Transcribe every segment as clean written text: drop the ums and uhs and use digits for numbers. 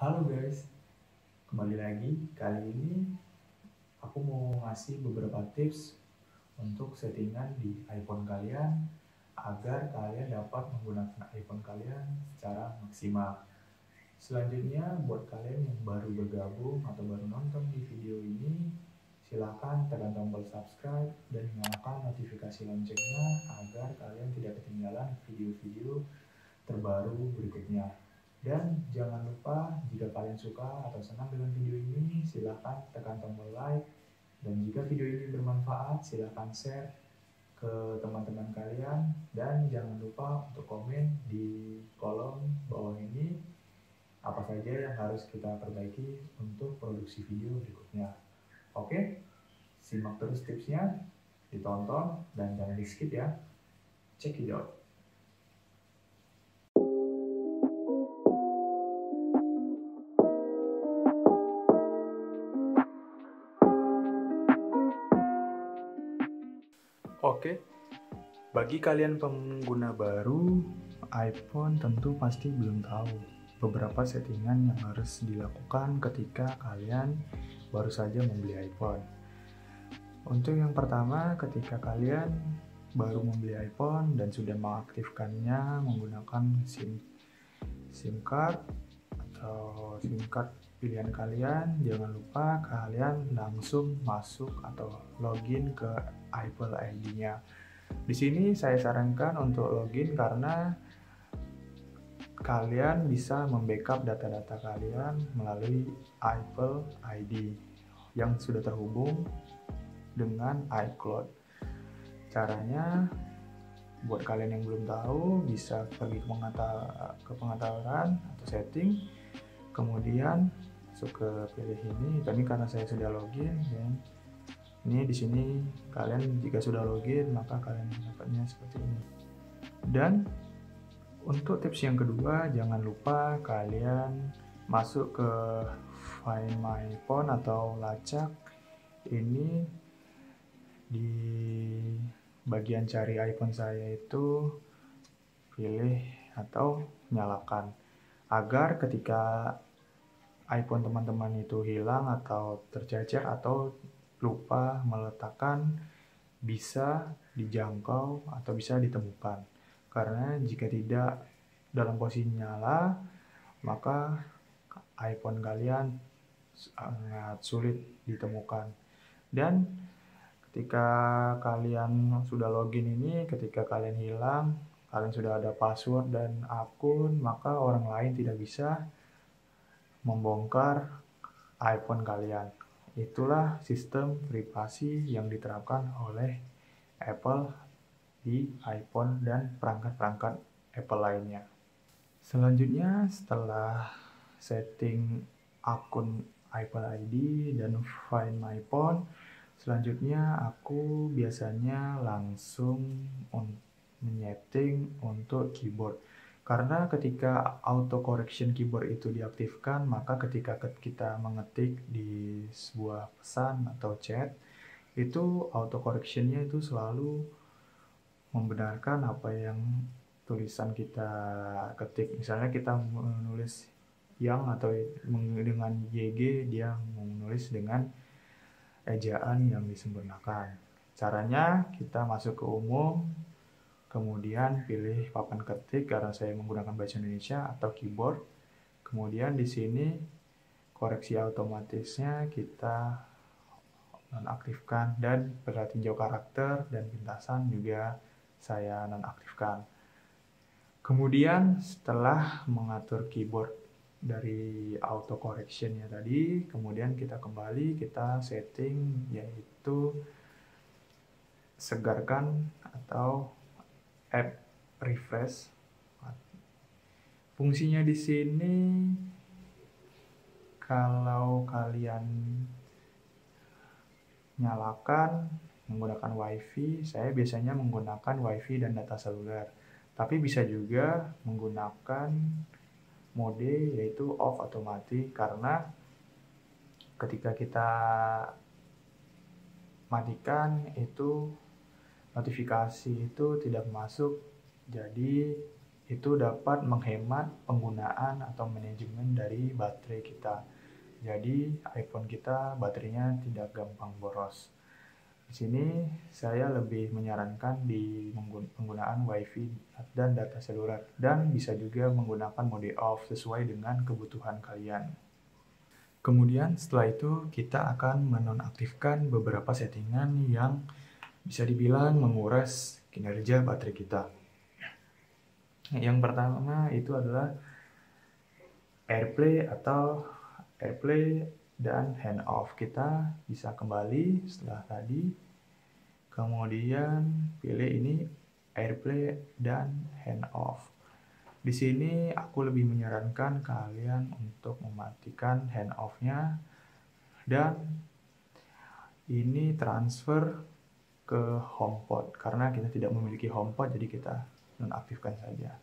Halo guys, kembali lagi. Kali ini aku mau ngasih beberapa tips untuk settingan di iPhone kalian agar kalian dapat menggunakan iPhone kalian secara maksimal. Selanjutnya, buat kalian yang baru bergabung atau baru nonton di video ini, silahkan tekan tombol subscribe dan nyalakan notifikasi loncengnya agar kalian tidak ketinggalan video-video terbaru berikutnya. Dan jangan lupa, jika kalian suka atau senang dengan video ini, silahkan tekan tombol like. Dan jika video ini bermanfaat, silahkan share ke teman-teman kalian. Dan jangan lupa untuk komen di kolom bawah ini apa saja yang harus kita perbaiki untuk produksi video berikutnya. Oke, simak terus tipsnya, ditonton, dan jangan di skip ya. Check it out. Oke, bagi kalian pengguna baru iPhone tentu pasti belum tahu beberapa settingan yang harus dilakukan ketika kalian baru saja membeli iPhone. Untuk yang pertama, ketika kalian baru membeli iPhone dan sudah mengaktifkannya menggunakan SIM card atau SIM card pilihan kalian, jangan lupa kalian langsung masuk atau login ke Apple ID-nya. Di sini saya sarankan untuk login karena kalian bisa membackup data-data kalian melalui Apple ID yang sudah terhubung dengan iCloud. Caranya, buat kalian yang belum tahu, bisa pergi ke pengetahuan atau setting, kemudian masuk ke pilih ini. Tapi karena saya sudah login, dan ini di sini kalian jika sudah login maka kalian dapatnya seperti ini. Dan untuk tips yang kedua, jangan lupa kalian masuk ke Find My Phone atau lacak. Ini di bagian cari iPhone saya itu pilih atau nyalakan agar ketika iPhone teman-teman itu hilang atau tercecer atau lupa meletakkan, bisa dijangkau atau bisa ditemukan. Karena jika tidak dalam posisi nyala, maka iPhone kalian sangat sulit ditemukan. Dan ketika kalian sudah login ini, ketika kalian hilang, kalian sudah ada password dan akun, maka orang lain tidak bisa membongkar iPhone kalian. Itulah sistem privasi yang diterapkan oleh Apple di iPhone dan perangkat-perangkat Apple lainnya. Selanjutnya, setelah setting akun Apple ID dan Find My Phone, selanjutnya aku biasanya langsung menyeting untuk keyboard. Karena ketika auto correction keyboard itu diaktifkan, maka ketika kita mengetik di sebuah pesan atau chat, itu auto correction-nya itu selalu membenarkan apa yang tulisan kita ketik. Misalnya kita menulis yang atau dengan YG, dia menulis dengan ejaan yang disempurnakan. Caranya kita masuk ke umum, kemudian pilih papan ketik karena saya menggunakan bahasa Indonesia atau keyboard. Kemudian di sini koreksi otomatisnya kita nonaktifkan dan pada tinjau karakter dan pintasan juga saya nonaktifkan. Kemudian setelah mengatur keyboard dari auto correction-nya tadi, kemudian kita kembali, kita setting yaitu segarkan atau app refresh. Fungsinya di sini kalau kalian nyalakan menggunakan WiFi, saya biasanya menggunakan WiFi dan data seluler. Tapi bisa juga menggunakan mode yaitu off otomatis, karena ketika kita matikan itu notifikasi itu tidak masuk, jadi itu dapat menghemat penggunaan atau manajemen dari baterai kita. Jadi iPhone kita baterainya tidak gampang boros. Di sini saya lebih menyarankan di penggunaan WiFi dan data seluler, dan bisa juga menggunakan mode off sesuai dengan kebutuhan kalian. Kemudian setelah itu kita akan menonaktifkan beberapa settingan yang bisa dibilang menguras kinerja baterai kita. Yang pertama itu adalah AirPlay dan hand off. Kita bisa kembali setelah tadi, kemudian pilih ini AirPlay dan hand off. Di sini aku lebih menyarankan kalian untuk mematikan hand off-nya, dan ini transfer ke HomePod karena kita tidak memiliki HomePod, jadi kita nonaktifkan saja.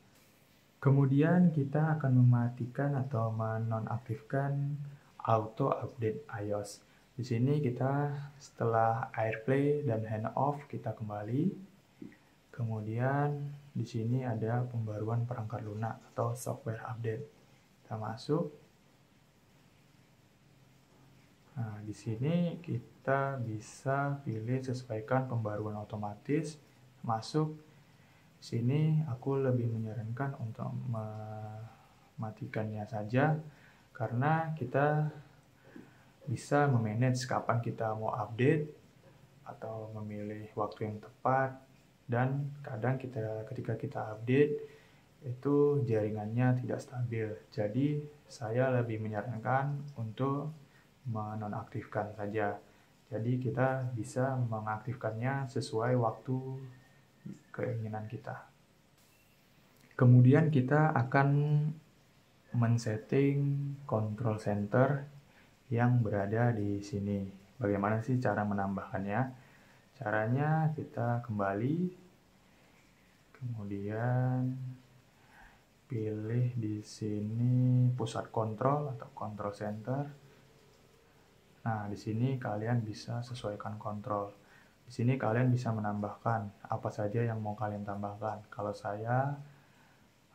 Kemudian kita akan mematikan atau menonaktifkan auto update iOS. Di sini kita setelah AirPlay dan hand off kita kembali. Kemudian di sini ada pembaruan perangkat lunak atau software update. Kita masuk. Nah, di sini kita bisa pilih sesuaikan pembaruan otomatis. Masuk. Sini aku lebih menyarankan untuk mematikannya saja karena kita bisa memanage kapan kita mau update atau memilih waktu yang tepat. Dan kadang ketika kita update itu jaringannya tidak stabil. Jadi saya lebih menyarankan untuk menonaktifkan saja. Jadi kita bisa mengaktifkannya sesuai waktu keinginan kita. Kemudian kita akan men-setting control center yang berada di sini. Bagaimana sih cara menambahkannya? Caranya kita kembali, kemudian pilih di sini pusat kontrol atau control center. Nah, di sini kalian bisa sesuaikan kontrol. Di sini kalian bisa menambahkan apa saja yang mau kalian tambahkan. Kalau saya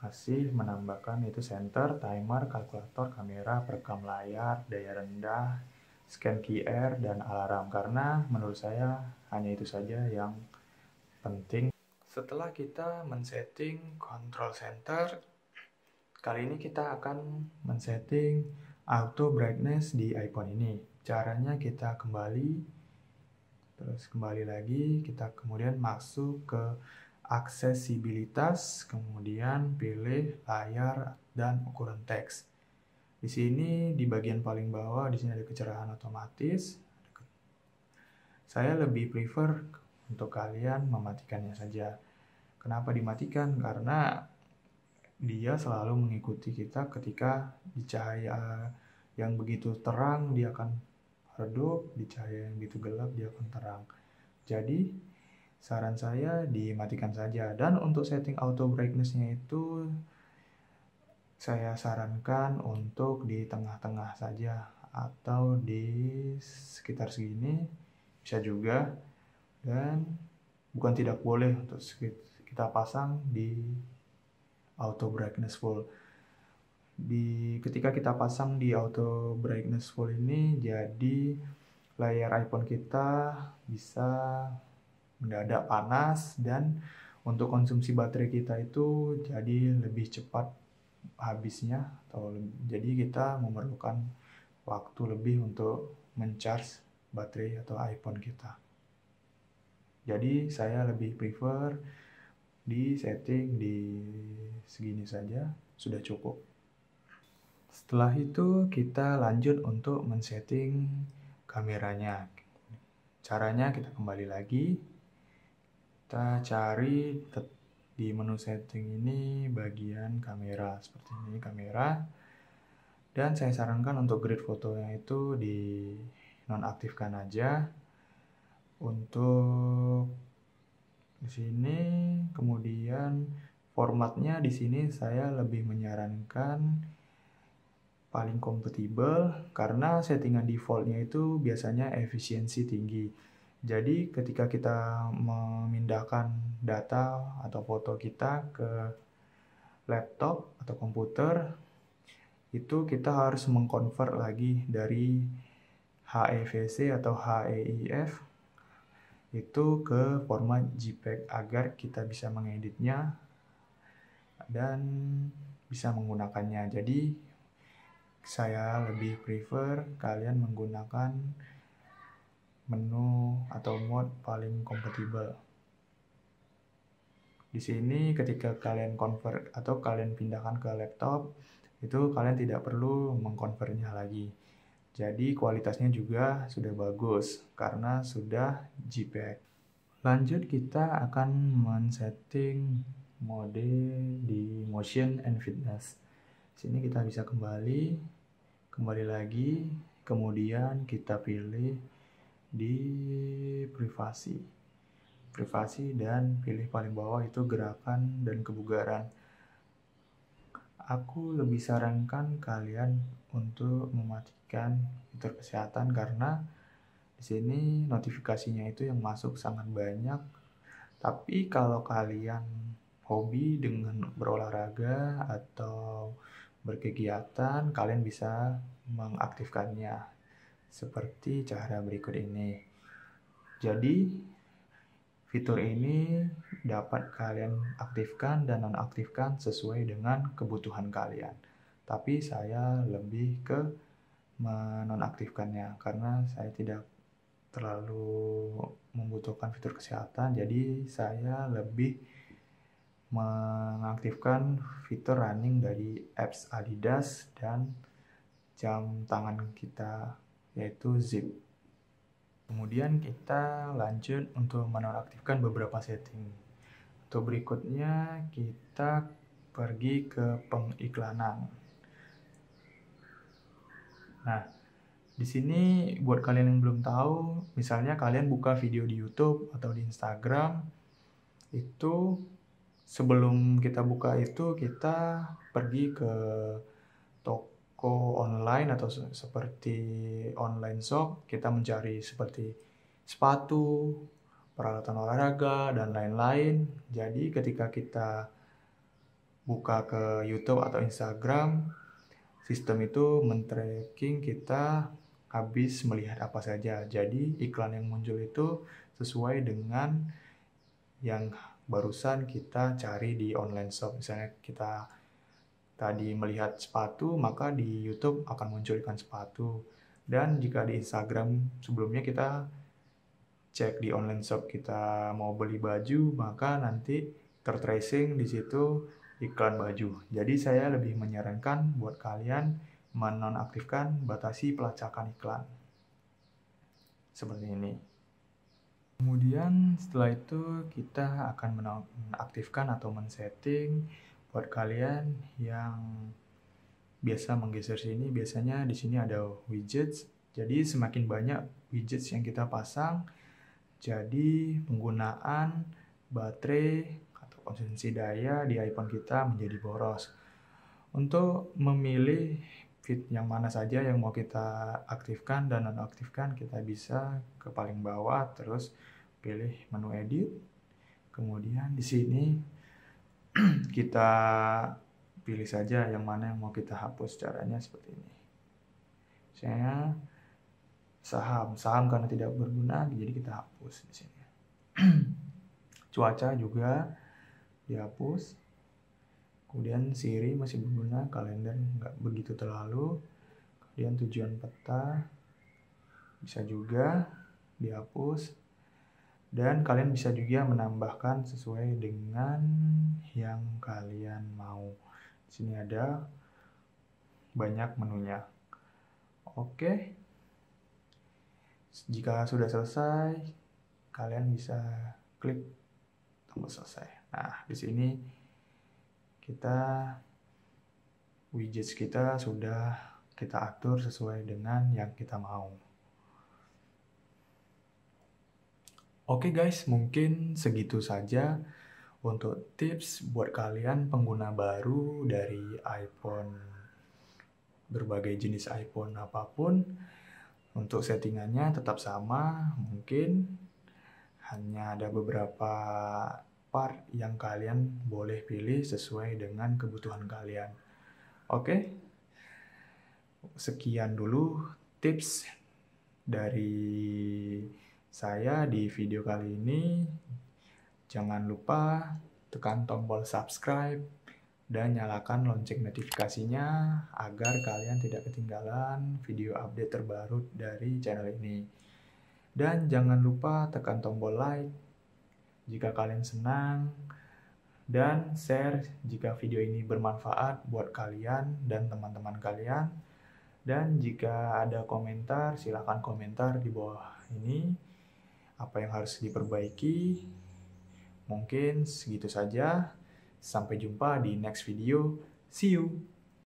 masih menambahkan itu center, timer, kalkulator, kamera, perekam layar, daya rendah, scan QR, dan alarm, karena menurut saya hanya itu saja yang penting. Setelah kita men-setting control center, kali ini kita akan men-setting auto brightness di iPhone ini. Caranya kita kembali, terus kembali lagi, kita kemudian masuk ke aksesibilitas, kemudian pilih layar dan ukuran teks. Di sini di bagian paling bawah di sini ada kecerahan otomatis. Saya lebih prefer untuk kalian mematikannya saja. Kenapa dimatikan? Karena dia selalu mengikuti kita ketika di cahaya yang begitu terang dia akan redup, di cahaya yang begitu gelap dia akan terang. Jadi saran saya dimatikan saja. Dan untuk setting auto brightness-nya itu saya sarankan untuk di tengah-tengah saja atau di sekitar segini bisa juga, dan bukan tidak boleh untuk kita pasang di auto brightness full. Ketika kita pasang di auto brightness full ini, jadi layar iPhone kita bisa mendadak panas, dan untuk konsumsi baterai kita itu jadi lebih cepat habisnya, jadi kita memerlukan waktu lebih untuk men-charge baterai atau iPhone kita. Jadi saya lebih prefer di setting di segini saja sudah cukup. Setelah itu kita lanjut untuk men-setting kameranya. Caranya kita kembali lagi, kita cari di menu setting ini bagian kamera, seperti ini kamera, dan saya sarankan untuk grid fotonya itu di nonaktifkan aja. Untuk di sini kemudian formatnya di sini saya lebih menyarankan paling kompatibel karena settingan defaultnya itu biasanya efisiensi tinggi. Jadi ketika kita memindahkan data atau foto kita ke laptop atau komputer, itu kita harus mengkonvert lagi dari HEVC atau HEIF itu ke format JPEG agar kita bisa mengeditnya dan bisa menggunakannya. Jadi saya lebih prefer kalian menggunakan menu atau mode paling kompatibel. Di sini ketika kalian convert atau kalian pindahkan ke laptop, itu kalian tidak perlu mengkonvertnya lagi. Jadi kualitasnya juga sudah bagus karena sudah JPEG. Lanjut kita akan men-setting mode di motion and fitness. Sini kita bisa kembali lagi, kemudian kita pilih di privasi dan pilih paling bawah itu gerakan dan kebugaran. Aku lebih sarankan kalian untuk mematikan fitur kesehatan karena di sini notifikasinya itu yang masuk sangat banyak. Tapi kalau kalian hobi dengan berolahraga atau berkegiatan, kalian bisa mengaktifkannya seperti cara berikut ini. Jadi fitur ini dapat kalian aktifkan dan nonaktifkan sesuai dengan kebutuhan kalian. Tapi saya lebih ke menonaktifkannya karena saya tidak terlalu membutuhkan fitur kesehatan, jadi saya lebih mengaktifkan fitur running dari apps Adidas dan jam tangan kita yaitu Zip. Kemudian kita lanjut untuk menonaktifkan beberapa setting. Untuk berikutnya kita pergi ke pengiklanan. Nah, di sini buat kalian yang belum tahu, misalnya kalian buka video di YouTube atau di Instagram, itu sebelum kita buka itu kita pergi ke toko online atau seperti online shop, kita mencari seperti sepatu, peralatan olahraga, dan lain-lain. Jadi ketika kita buka ke YouTube atau Instagram, sistem itu men-tracking kita habis melihat apa saja. Jadi iklan yang muncul itu sesuai dengan yang barusan kita cari di online shop. Misalnya kita tadi melihat sepatu, maka di YouTube akan muncul iklan sepatu. Dan jika di Instagram sebelumnya kita cek di online shop kita mau beli baju, maka nanti tertracing di situ iklan baju. Jadi saya lebih menyarankan buat kalian menonaktifkan batasi pelacakan iklan. Seperti ini. Kemudian setelah itu kita akan menaktifkan atau men-setting buat kalian yang biasa menggeser sini, biasanya di sini ada widgets. Jadi semakin banyak widgets yang kita pasang, jadi penggunaan baterai atau konsumsi daya di iPhone kita menjadi boros. Untuk memilih feed yang mana saja yang mau kita aktifkan dan nonaktifkan, kita bisa ke paling bawah terus pilih menu edit. Kemudian di sini kita pilih saja yang mana yang mau kita hapus. Caranya seperti ini. Saya saham karena tidak berguna, jadi kita hapus di sini. Cuaca juga dihapus. Kemudian Siri masih berguna, kalender nggak begitu terlalu. Kemudian tujuan peta bisa juga dihapus. Dan kalian bisa juga menambahkan sesuai dengan yang kalian mau. Di sini ada banyak menunya. Oke. Jika sudah selesai, kalian bisa klik tombol selesai. Nah, di sini widgets kita sudah kita atur sesuai dengan yang kita mau. Oke guys, mungkin segitu saja untuk tips buat kalian pengguna baru dari iPhone, berbagai jenis iPhone apapun. Untuk settingannya tetap sama, mungkin hanya ada beberapa part yang kalian boleh pilih sesuai dengan kebutuhan kalian. Oke, sekian dulu tips dari saya di video kali ini. Jangan lupa tekan tombol subscribe dan nyalakan lonceng notifikasinya agar kalian tidak ketinggalan video update terbaru dari channel ini. Dan jangan lupa tekan tombol like jika kalian senang, dan share jika video ini bermanfaat buat kalian dan teman-teman kalian. Dan jika ada komentar, silakan komentar di bawah ini apa yang harus diperbaiki. Mungkin segitu saja. Sampai jumpa di next video. See you!